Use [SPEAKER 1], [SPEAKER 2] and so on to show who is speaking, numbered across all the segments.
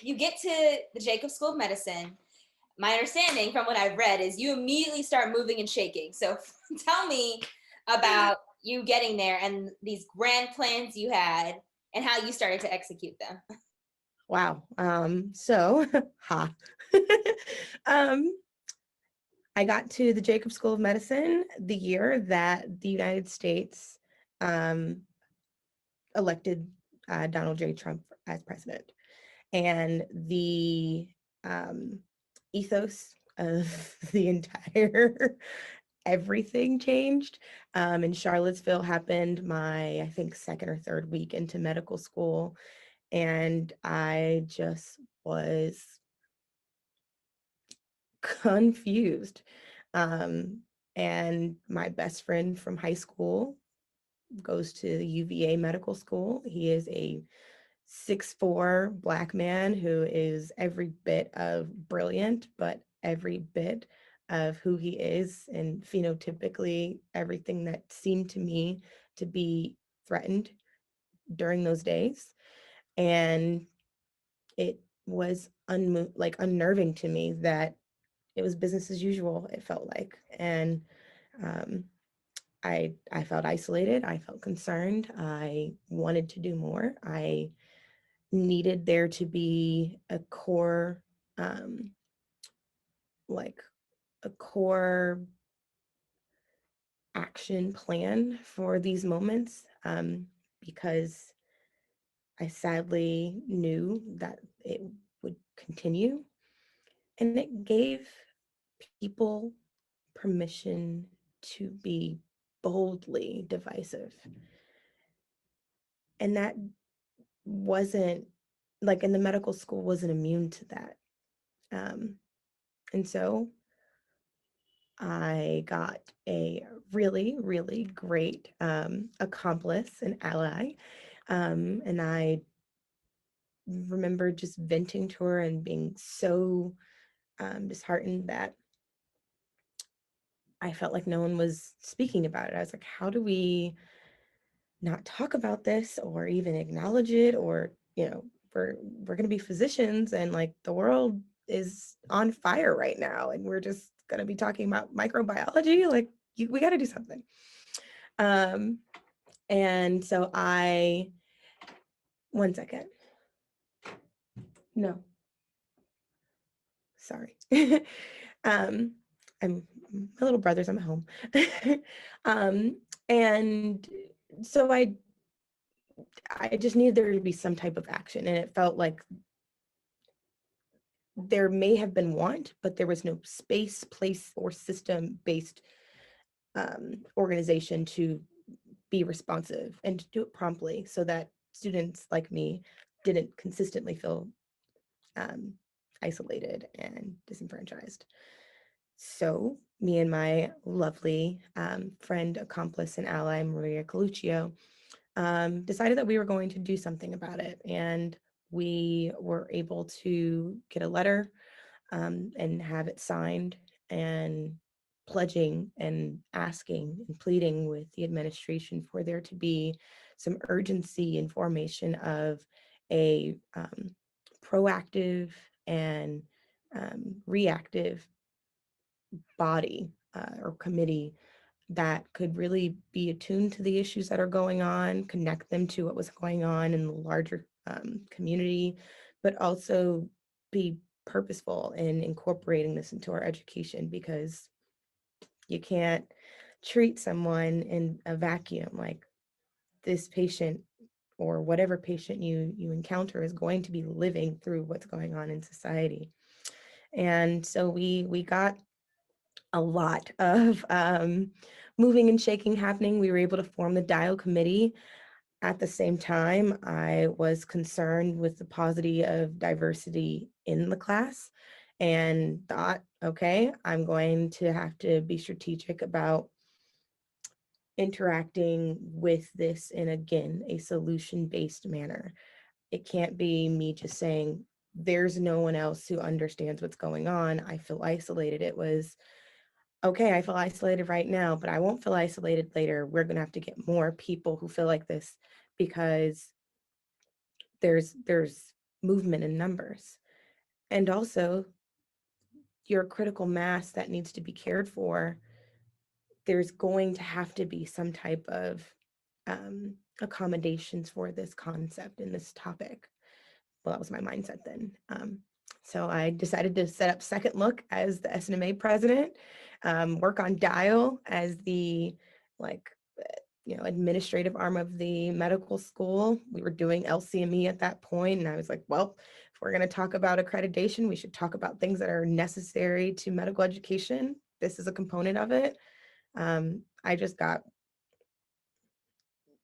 [SPEAKER 1] you get to the Jacobs School of Medicine. My understanding from what I've read is you immediately start moving and shaking. So tell me about you getting there and these grand plans you had and how you started to execute them.
[SPEAKER 2] Wow. Ha. um, I got to the Jacobs School of Medicine the year that the United States um, elected Donald J. Trump as president. And the um, ethos of the entire everything changed. In Charlottesville happened my, I think, second or third week into medical school. And I just was confused. Um, and my best friend from high school goes to the UVA medical school. He is a 6'4" Black man who is every bit of brilliant, but every bit of who he is, and phenotypically everything that seemed to me to be threatened during those days. And it was unnerving to me that it was business as usual, it felt like. And um, I felt isolated. I felt concerned. I wanted to do more. I needed there to be a core, um, like a core action plan for these moments, because I sadly knew that it would continue, and it gave people permission to be boldly divisive. And that wasn't like, in the medical school wasn't immune to that. Um, and so I got a really, really great accomplice and ally. And I remember just venting to her and being so disheartened that I felt like no one was speaking about it. I was like, how do we not talk about this or even acknowledge it? Or, we're going to be physicians, and like the world is on fire right now, and we're just going to be talking about microbiology. Like, we got to do something. Um, and so one second. No, sorry. um, my little brother's, I'm at home. um, and so I just needed there to be some type of action. And it felt like there may have been want, but there was no space, place, or system based organization to be responsive and to do it promptly, so that students like me didn't consistently feel um, isolated and disenfranchised. So me and my lovely friend, accomplice, and ally, Maria Coluccio, decided that we were going to do something about it. And we were able to get a letter and have it signed, and pledging and asking and pleading with the administration for there to be some urgency in formation of a proactive and reactive body or committee that could really be attuned to the issues that are going on, connect them to what was going on in the larger community, but also be purposeful in incorporating this into our education, because you can't treat someone in a vacuum. Like, this patient or whatever patient you encounter is going to be living through what's going on in society. And so we got a lot of moving and shaking happening. We were able to form the dial committee. At the same time, I was concerned with the paucity of diversity in the class, and thought, okay, I'm going to have to be strategic about interacting with this in, again, a solution-based manner. It can't be me just saying, there's no one else who understands what's going on, I feel isolated. It was, okay, I feel isolated right now, but I won't feel isolated later. We're going to have to get more people who feel like this, because there's movement in numbers. And also, your critical mass that needs to be cared for, there's going to have to be some type of accommodations for this concept and this topic. Well, that was my mindset then. So I decided to set up Second Look as the SNMA president, work on Dial as the like administrative arm of the medical school. We were doing LCME at that point, and I was like, well, if we're going to talk about accreditation, we should talk about things that are necessary to medical education. This is a component of it. I just got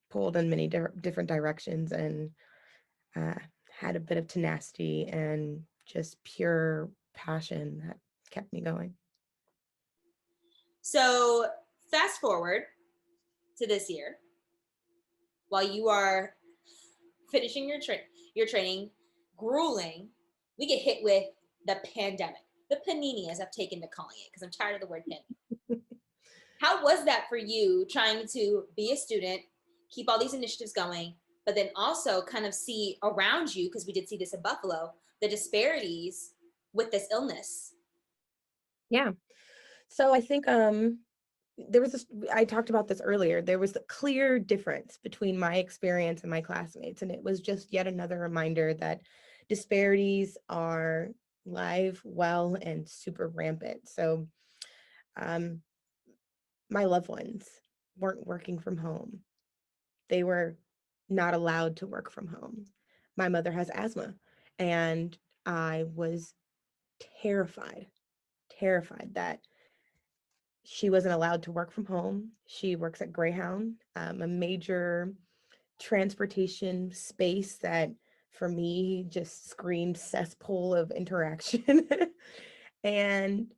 [SPEAKER 2] pulled in many different directions, and uh, had a bit of tenacity and just pure passion that kept me going.
[SPEAKER 1] So fast forward to this year, while you are finishing your training, grueling, we get hit with the pandemic, the panini, as I've taken to calling it, because I'm tired of the word panini. How was that for you, trying to be a student, keep all these initiatives going, but then also kind of see around you, because we did see this in Buffalo, the disparities with this illness?
[SPEAKER 2] Yeah. So I think there was this, I talked about this earlier, there was a clear difference between my experience and my classmates. And it was just yet another reminder that disparities are live, well, and super rampant. So my loved ones weren't working from home. They were not allowed to work from home. My mother has asthma, and I was terrified, terrified that she wasn't allowed to work from home. She works at Greyhound, a major transportation space that for me just screamed cesspool of interaction. And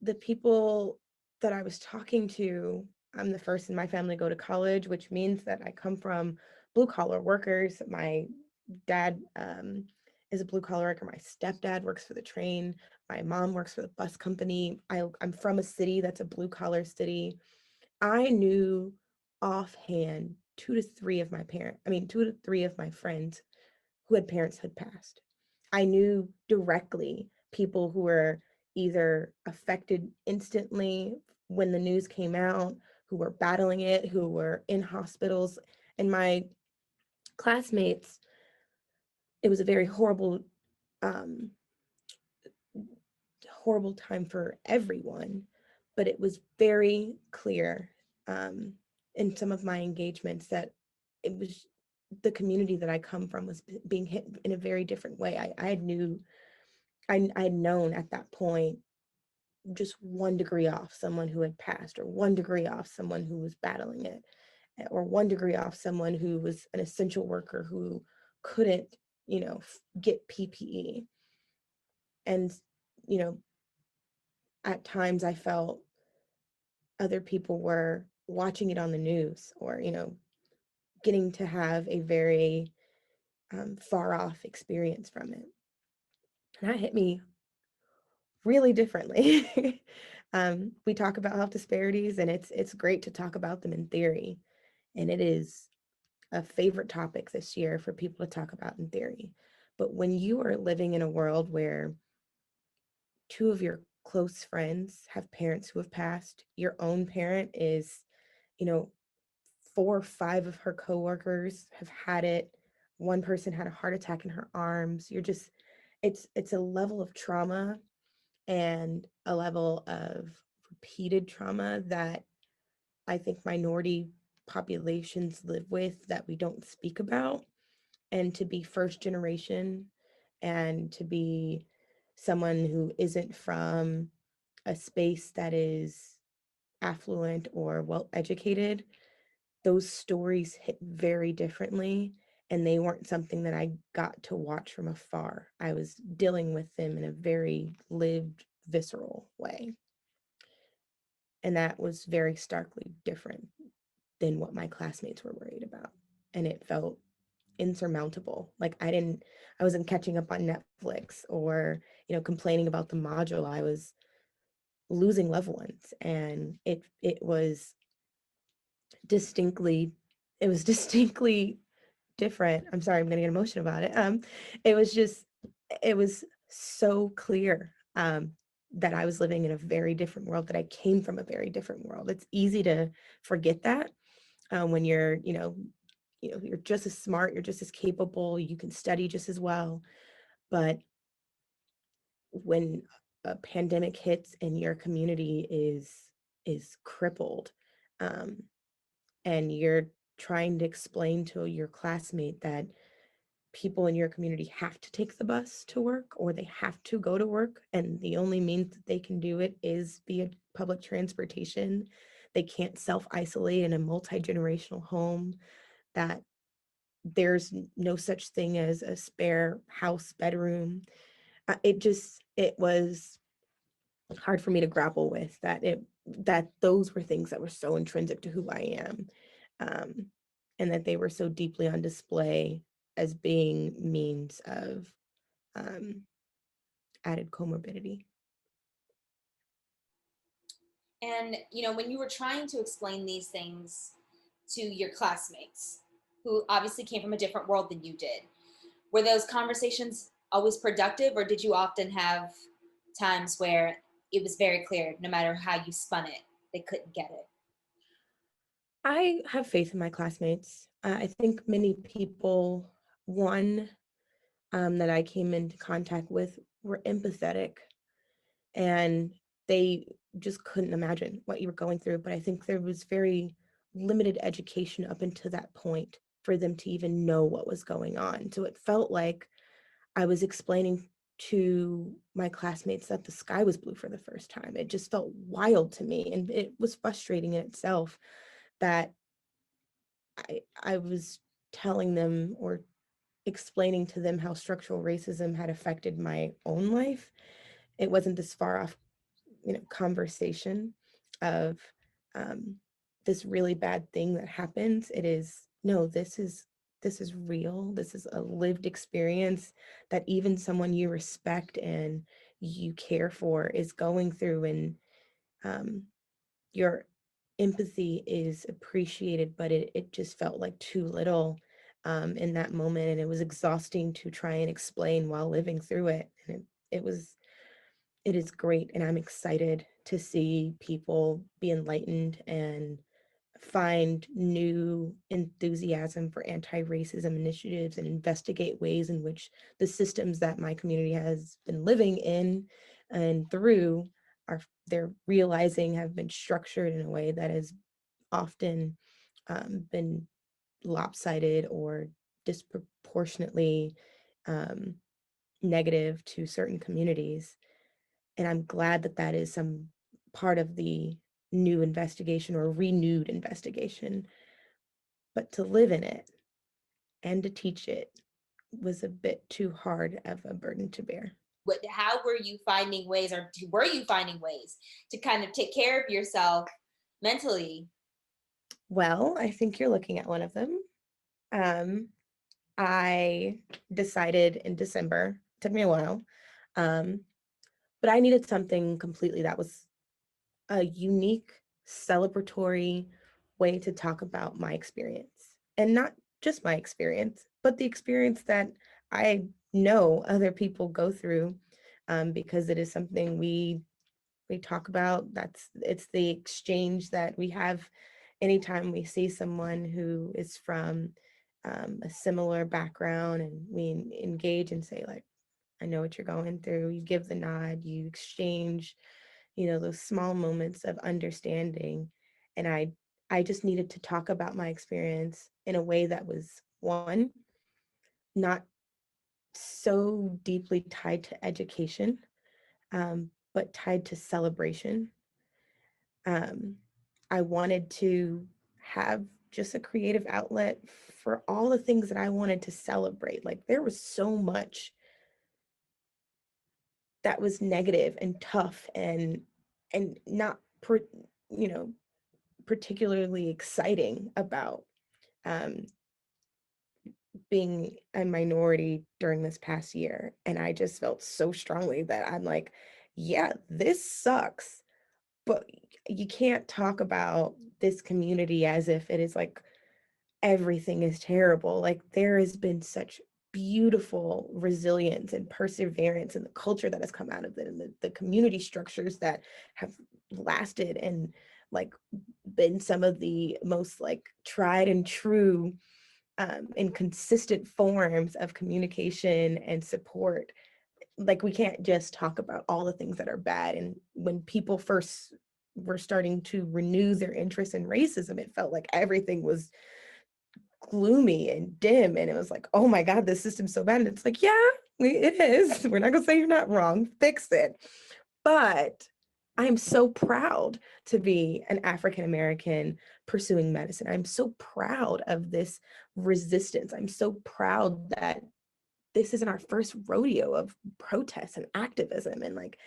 [SPEAKER 2] the people that I was talking to, I'm the first in my family to go to college, which means that I come from blue collar workers. My dad is a blue collar worker. My stepdad works for the train. My mom works for the bus company. I'm from a city that's a blue collar city. I knew offhand two to three of my friends who had parents who had passed. I knew directly people who were either affected instantly when the news came out, who were battling it, who were in hospitals. And my classmates, it was a very um, horrible time for everyone, but it was very clear in some of my engagements that it was the community that I come from was being hit in a very different way. I had known at that point just 1 degree off someone who had passed, or 1 degree off someone who was battling it, or 1 degree off someone who was an essential worker who couldn't, get PPE. And, you know, at times I felt other people were watching it on the news, or, getting to have a very far off experience from it. And that hit me really differently. We talk about health disparities, and it's great to talk about them in theory. And it is a favorite topic this year for people to talk about in theory. But when you are living in a world where two of your close friends have parents who have passed, your own parent is, you know, 4 or 5 of her coworkers have had it. One person had a heart attack in her arms. It's a level of trauma and a level of repeated trauma that I think minority populations live with that we don't speak about. And to be first generation, and to be someone who isn't from a space that is affluent or well educated, those stories hit very differently. And they weren't something that I got to watch from afar. I was dealing with them in a very lived, visceral way. And that was very starkly different than what my classmates were worried about. And it felt insurmountable. Like I wasn't catching up on Netflix, or, complaining about the module. I was losing loved ones. And it was distinctly different. I'm sorry, I'm gonna get emotional about it. It was just, it was so clear that I was living in a very different world, that I came from a very different world. It's easy to forget that when you're, you're just as smart, you're just as capable, you can study just as well. But when a pandemic hits and your community is crippled, um, and you're trying to explain to your classmate that people in your community have to take the bus to work or they have to go to work, and the only means that they can do it is via public transportation. They can't self-isolate in a multi-generational home, that there's no such thing as a spare house bedroom. It was hard for me to grapple with that those were things that were so intrinsic to who I am, um, and that they were so deeply on display as being means of um, added comorbidity.
[SPEAKER 1] And, when you were trying to explain these things to your classmates, who obviously came from a different world than you did, were those conversations always productive, or did you often have times where it was very clear, no matter how you spun it, they couldn't get it?
[SPEAKER 2] I have faith in my classmates. I think many people, one, that I came into contact with, were empathetic, and they just couldn't imagine what you were going through. But I think there was very limited education up until that point for them to even know what was going on. So it felt like I was explaining to my classmates that the sky was blue for the first time. It just felt wild to me, and it was frustrating in itself that I was telling them or explaining to them how structural racism had affected my own life. It wasn't this far off, conversation of um, this really bad thing that happens. It is, no, this is real. This is a lived experience that even someone you respect and you care for is going through, and um, your empathy is appreciated, but it just felt like too little in that moment, and it was exhausting to try and explain while living through it. And it is great, and I'm excited to see people be enlightened and find new enthusiasm for anti-racism initiatives and investigate ways in which the systems that my community has been living in and through are they're realizing have been structured in a way that has often been lopsided or disproportionately um, negative to certain communities. And I'm glad that that is some part of the new investigation or renewed investigation. But to live in it and to teach it was a bit too hard of a burden to bear.
[SPEAKER 1] How were you finding ways, or were you finding ways to kind of take care of yourself mentally?
[SPEAKER 2] Well, I think you're looking at one of them. Um, I decided in December, took me a while, um, but I needed something completely that was a unique, celebratory way to talk about my experience. And not just my experience, but the experience that I know other people go through, because it is something we talk about. It's the exchange that we have anytime we see someone who is from a similar background, and we engage and say, like, I know what you're going through. You give the nod, you exchange, those small moments of understanding. And I just needed to talk about my experience in a way that was, one, not so deeply tied to education, but tied to celebration. Um, I wanted to have just a creative outlet for all the things that I wanted to celebrate. Like, there was so much that was negative and tough and not you know particularly exciting about um, being a minority during this past year. And I just felt so strongly that I'm like, yeah, this sucks, but you can't talk about this community as if it is like everything is terrible. Like there has been such beautiful resilience and perseverance and the culture that has come out of it and the community structures that have lasted and like been some of the most like tried and true and consistent forms of communication and support. Like we can't just talk about all the things that are bad. And when people first were starting to renew their interest in racism, it felt like everything was gloomy and dim, and it was like, oh my god, this system's so bad. And it's like, yeah, it is. We're not gonna say you're not wrong, fix it. But I'm so proud to be an African American pursuing medicine. I'm so proud of this resistance. I'm so proud that this isn't our first rodeo of protests and activism. And like,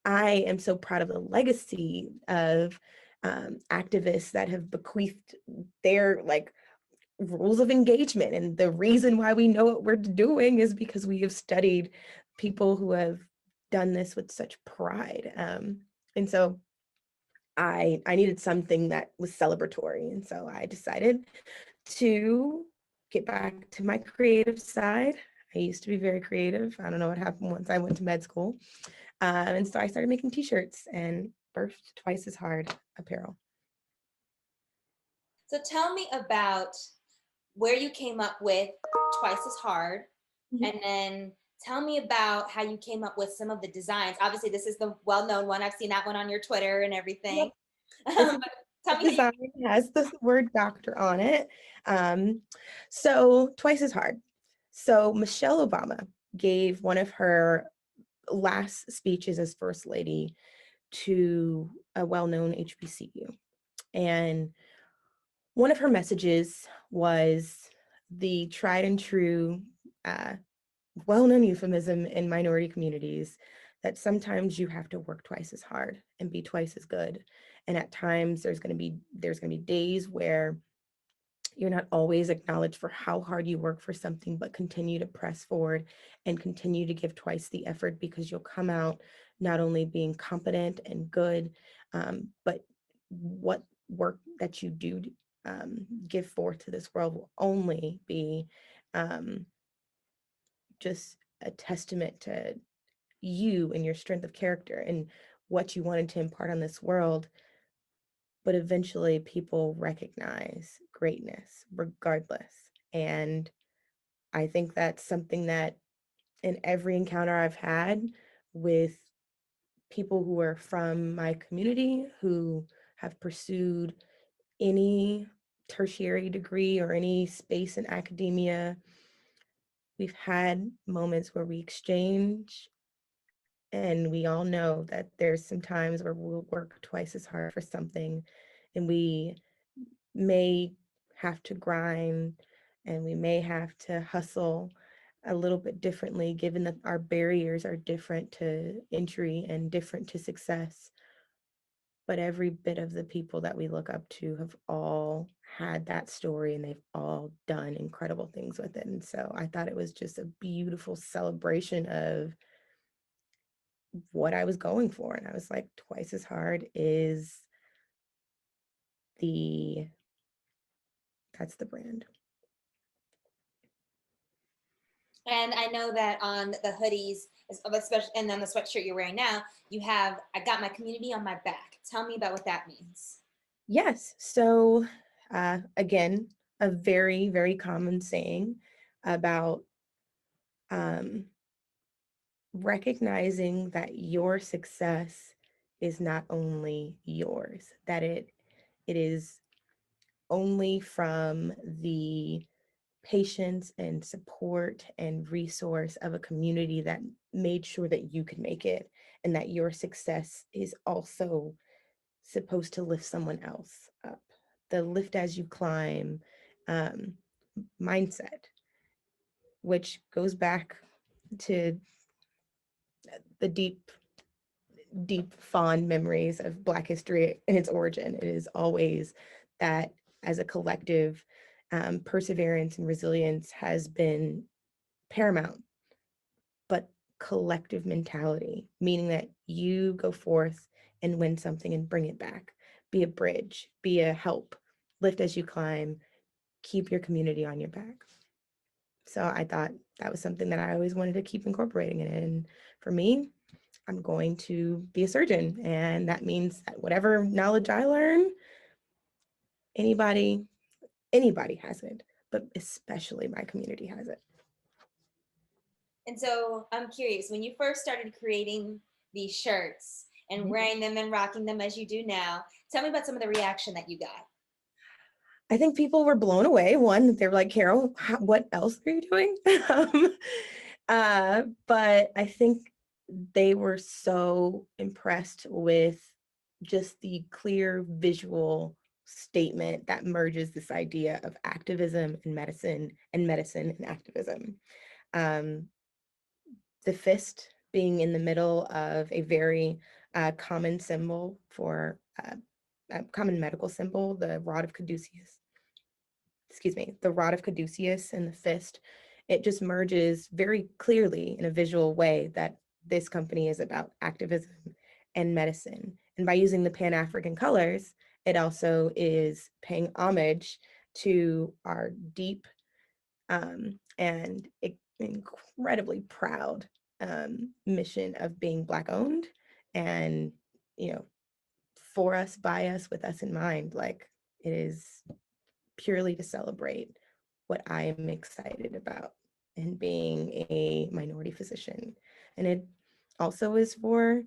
[SPEAKER 2] I am so proud of the legacy of activists that have bequeathed their like rules of engagement. And the reason why we know what we're doing is because we have studied people who have done this with such pride. And so I needed something that was celebratory. And so I decided to get back to my creative side. I used to be very creative. I don't know what happened once I went to med school. And so I started making t-shirts and birthed Twice as Hard apparel.
[SPEAKER 1] So tell me about where you came up with Twice as Hard,
[SPEAKER 2] Mhm.
[SPEAKER 1] and then tell me about how you came up with some of the designs. Obviously, this is the well-known one. I've seen that one on your Twitter and everything.
[SPEAKER 2] Yep. This
[SPEAKER 1] But tell me how you.
[SPEAKER 2] design has the word doctor on it. Um, so Twice as Hard. So Michelle Obama gave one of her last speeches as first lady to a well-known HBCU. And one of her messages was the tried and true, uh, well-known euphemism in minority communities that sometimes you have to work twice as hard and be twice as good. And at times there's going to be days where you're not always acknowledged for how hard you work for something, but continue to press forward and continue to give twice the effort, because you'll come out not only being competent and good, but what work that you do give forth to this world will only be um, just a testament to you and your strength of character and what you wanted to impart on this world. But eventually people recognize greatness regardless. And I think that's something that in every encounter I've had with people who are from my community who have pursued any tertiary degree or any space in academia, we've had moments where we exchange, and we all know that there's some times where we'll work twice as hard for something, and we may have to grind and we may have to hustle a little bit differently, given that our barriers are different to entry and different to success. But every bit of the people that we look up to have all had that story, and they've all done incredible things with it. And so I thought it was just a beautiful celebration of what I was going for. And I was like, Twice as Hard is the that's the brand.
[SPEAKER 1] And I know that on the hoodies, especially, and then the sweatshirt you're wearing now, you have "I got my community on my back." Tell me about what that means.
[SPEAKER 2] Yes. So, again, a very, very common saying about um, recognizing that your success is not only yours, that it is only from the patience and support and resource of a community that made sure that you could make it, and that your success is also supposed to lift someone else up. The lift as you climb um, mindset, which goes back to the deep, deep, fond memories of Black history and its origin. It is always that as a collective, perseverance and resilience has been paramount, but collective mentality, meaning that you go forth and win something and bring it back, be a bridge, be a help, lift as you climb, keep your community on your back. So I thought that was something that I always wanted to keep incorporating in it. And for me, I'm going to be a surgeon. And that means that whatever knowledge I learn, anybody, anybody has it, but especially my community has it.
[SPEAKER 1] And so I'm curious, when you first started creating these shirts and wearing them and rocking them as you do now, tell me about some of the reaction that you got.
[SPEAKER 2] I think people were blown away. One, they were like, Carol, what else are you doing? But I think they were so impressed with just the clear visual statement that merges this idea of activism and medicine and activism. Um, the fist being in the middle of a very common symbol for a common medical symbol, the rod of Caduceus. Excuse me, the rod of Caduceus and the fist. It just merges very clearly in a visual way that this company is about activism and medicine. And by using the Pan-African colors, it also is paying homage to our deep and incredibly proud mission of being Black owned and, you know, for us, by us, with us in mind. Like, it is purely to celebrate what I am excited about and being a minority physician. And it also is for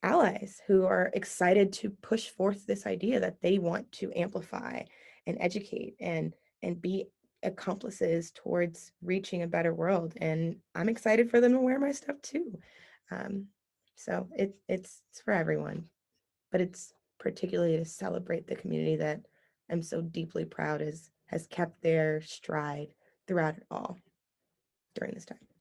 [SPEAKER 2] allies who are excited to push forth this idea that they want to amplify and educate and be accomplices towards reaching a better world. And I'm excited for them to wear my stuff too. Um, so it's for everyone, but it's particularly to celebrate the community that I'm so deeply proud has kept their stride throughout it all during this time.